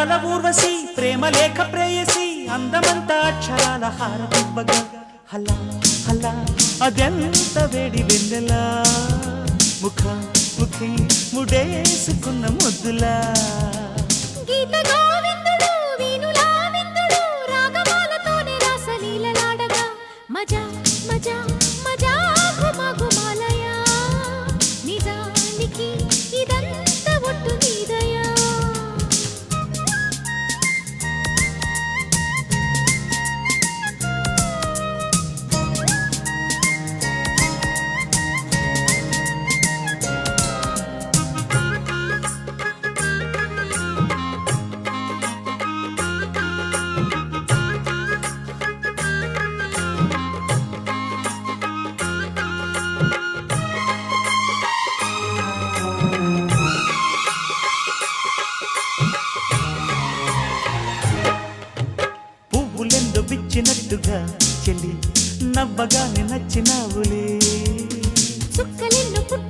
అందాల ఊర్వశి ప్రేమ లేఖ ప్రేయసి అందమంతా అక్షరాల హారతివ్వగా హలా హలా అదెంత వేడి వెన్నెలా ముఖ ముఖి ముడేసుకున్న ముద్దులా గీత గోవిందుడు వీణులా విందుడు రాగమాలతోనే రాసలీలలాడగా మజా మజా మజా ఘుమా ఘుమాలయా నిజానికి ఇదంతా ఒట్టు నీదయా పువ్వులెందు విచ్చినట్టుగా చెల్లి నవ్వగానే నచ్చినావులే చుక్కలెన్ను పుట్టి